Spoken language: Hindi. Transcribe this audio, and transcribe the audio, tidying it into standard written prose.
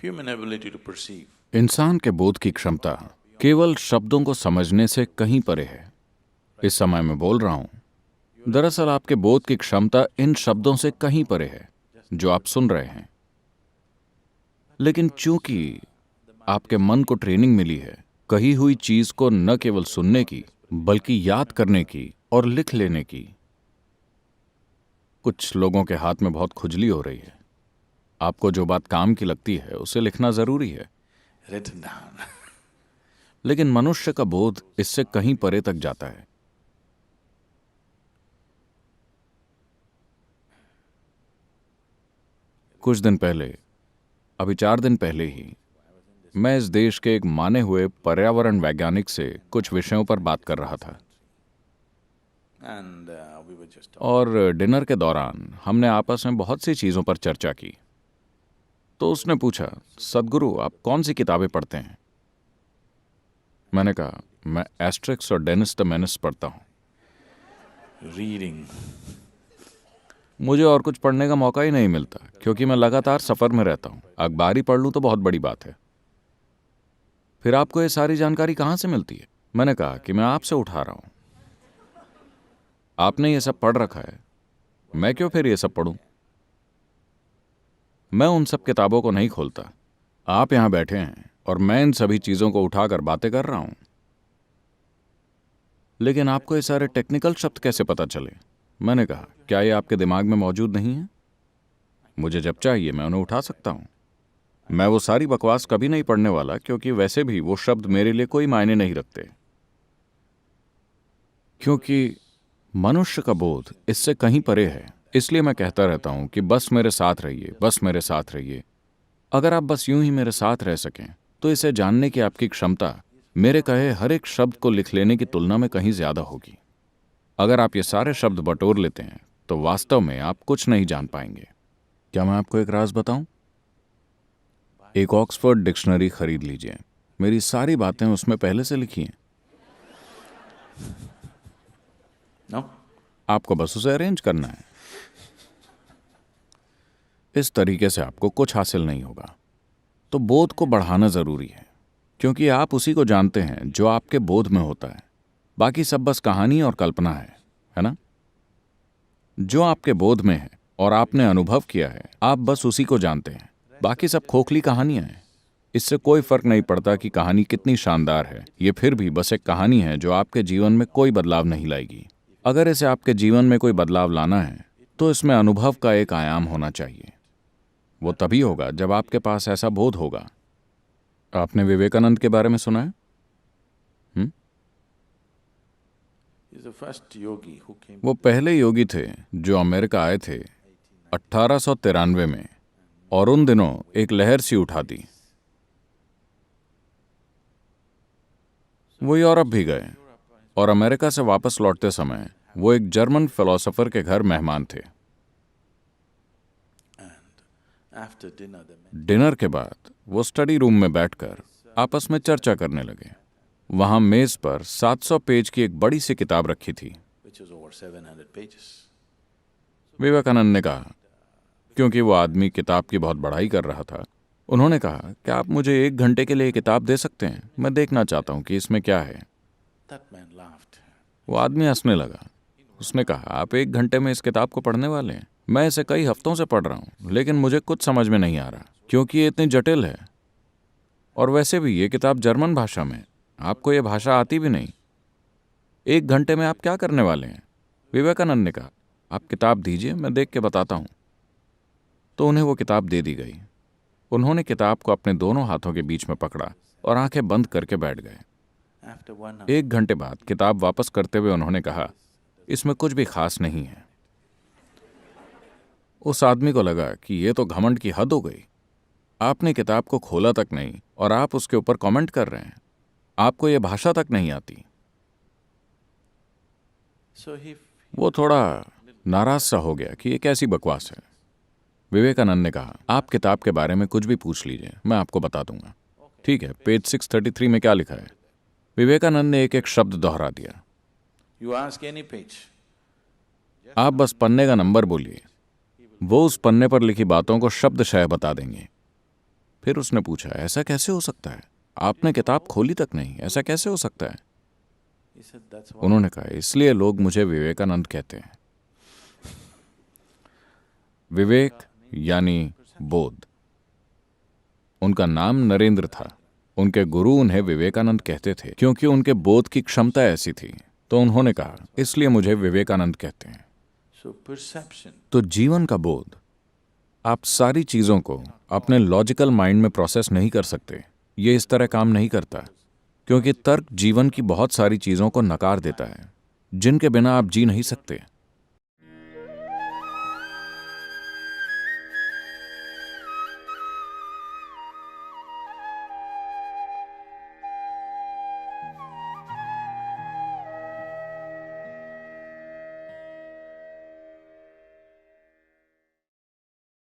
human ability to perceive. इंसान के बोध की क्षमता केवल शब्दों को समझने से कहीं परे है। इस समय मैं बोल रहा हूं, दरअसल आपके बोध की क्षमता इन शब्दों से कहीं परे है जो आप सुन रहे हैं। लेकिन चूंकि आपके मन को ट्रेनिंग मिली है कही हुई चीज को न केवल सुनने की बल्कि याद करने की और लिख लेने की। कुछ लोगों के हाथ में बहुत खुजली हो रही है। आपको जो बात काम की लगती है उसे लिखना जरूरी है, Written down. लेकिन मनुष्य का बोध इससे कहीं परे तक जाता है। कुछ दिन पहले, अभी 4 दिन पहले ही, मैं इस देश के एक माने हुए पर्यावरण वैज्ञानिक से कुछ विषयों पर बात कर रहा था And we were just talking. और डिनर के दौरान हमने आपस में बहुत सी चीजों पर चर्चा की। तो उसने पूछा, सदगुरु आप कौन सी किताबें पढ़ते हैं? मैंने कहा, मैं एस्ट्रिक्स और डेनिस द मेनिस पढ़ता हूं। Reading. मुझे और कुछ पढ़ने का मौका ही नहीं मिलता क्योंकि मैं लगातार सफर में रहता हूं। अखबार ही पढ़ लूं तो बहुत बड़ी बात है। फिर आपको ये सारी जानकारी कहां से मिलती है? मैंने कहा कि मैं आपसे उठा रहा हूं। आपने ये सब पढ़ रखा है, मैं क्यों फिर ये सब पढ़ूं? मैं उन सब किताबों को नहीं खोलता। आप यहां बैठे हैं और मैं इन सभी चीजों को उठाकर बातें कर रहा हूं। लेकिन आपको ये सारे टेक्निकल शब्द कैसे पता चले? मैंने कहा, क्या ये आपके दिमाग में मौजूद नहीं है? मुझे जब चाहिए मैं उन्हें उठा सकता हूं। मैं वो सारी बकवास कभी नहीं पढ़ने वाला क्योंकि वैसे भी वो शब्द मेरे लिए कोई मायने नहीं रखते। क्योंकि मनुष्य का बोध इससे कहीं परे है। इसलिए मैं कहता रहता हूं कि बस मेरे साथ रहिए, बस मेरे साथ रहिए। अगर आप बस यूं ही मेरे साथ रह सकें तो इसे जानने की आपकी क्षमता मेरे कहे हर एक शब्द को लिख लेने की तुलना में कहीं ज्यादा होगी। अगर आप ये सारे शब्द बटोर लेते हैं तो वास्तव में आप कुछ नहीं जान पाएंगे। क्या मैं आपको एक राज बताऊं? एक ऑक्सफोर्ड डिक्शनरी खरीद लीजिए। मेरी सारी बातें उसमें पहले से लिखी हैं। No? आपको बस उसे अरेंज करना है। इस तरीके से आपको कुछ हासिल नहीं होगा। तो बोध को बढ़ाना जरूरी है क्योंकि आप उसी को जानते हैं जो आपके बोध में होता है। बाकी सब बस कहानी और कल्पना है ना? जो आपके बोध में है और आपने अनुभव किया है, आप बस उसी को जानते हैं। बाकी सब खोखली कहानियां हैं। इससे कोई फर्क नहीं पड़ता कि कहानी कितनी शानदार है, ये फिर भी बस एक कहानी है जो आपके जीवन में कोई बदलाव नहीं लाएगी। अगर इसे आपके जीवन में कोई बदलाव लाना है तो इसमें अनुभव का एक आयाम होना चाहिए। वो तभी होगा जब आपके पास ऐसा बोध होगा। आपने विवेकानंद के बारे में सुना है? He's the first yogi who came. वो पहले योगी थे जो अमेरिका आए थे 1893 में, और उन दिनों एक लहर सी उठा दी। वो यूरोप भी गए और अमेरिका से वापस लौटते समय वो एक जर्मन फिलोसोफर के घर मेहमान थे। After dinner, they met. Dinner के बाद वो स्टडी रूम में बैठकर आपस में चर्चा करने लगे। वहां मेज पर 700 पेज की एक बड़ी सी किताब रखी थी। Which was over 700 pages. Vivekananda ने कहा, क्योंकि वो आदमी किताब की बहुत बड़ाई कर रहा था, उन्होंने कहा, क्या आप मुझे 1 घंटे के लिए ये किताब दे सकते हैं? मैं देखना चाहता हूं कि इसमें क्या है। That man laughed. वो आदमी हंसने लगा। उसने कहा, आप 1 घंटे में इस किताब को पढ़ने वाले हैं? मैं इसे कई हफ्तों से पढ़ रहा हूं लेकिन मुझे कुछ समझ में नहीं आ रहा क्योंकि ये इतनी जटिल है। और वैसे भी ये किताब जर्मन भाषा में, आपको ये भाषा आती भी नहीं। 1 घंटे में आप क्या करने वाले हैं? विवेकानंद ने कहा, आप किताब दीजिए, मैं देख के बताता हूं। तो उन्हें वो किताब दे दी गई। उन्होंने किताब को अपने दोनों हाथों के बीच में पकड़ा और आंखें बंद करके बैठ गए। After 1 hour, 1 घंटे बाद किताब वापस करते हुए उन्होंने कहा, इसमें कुछ भी खास नहीं है। उस आदमी को लगा कि ये तो घमंड की हद हो गई। आपने किताब को खोला तक नहीं और आप उसके ऊपर कमेंट कर रहे हैं। आपको ये भाषा तक नहीं आती। so he वो थोड़ा नाराज सा हो गया कि ये कैसी बकवास है। विवेकानंद ने कहा, आप किताब के बारे में कुछ भी पूछ लीजिए, मैं आपको बता दूंगा। ठीक है, पेज 633 में क्या लिखा है? विवेकानंद ने एक एक शब्द दोहरा दिया। you ask any page. आप बस पन्ने का नंबर बोलिए, वो उस पन्ने पर लिखी बातों को शब्दशः बता देंगे। फिर उसने पूछा, ऐसा कैसे हो सकता है? आपने किताब खोली तक नहीं, ऐसा कैसे हो सकता है? He said, that's why. उन्होंने कहा, इसलिए लोग मुझे विवेकानंद कहते हैं। विवेक यानी बोध। उनका नाम नरेंद्र था। उनके गुरु उन्हें विवेकानंद कहते थे क्योंकि उनके बोध की क्षमता ऐसी थी। तो उन्होंने कहा, इसलिए मुझे विवेकानंद कहते हैं। So perception, तो जीवन का बोध, आप सारी चीजों को अपने लॉजिकल माइंड में प्रोसेस नहीं कर सकते। ये इस तरह काम नहीं करता, क्योंकि तर्क जीवन की बहुत सारी चीजों को नकार देता है जिनके बिना आप जी नहीं सकते।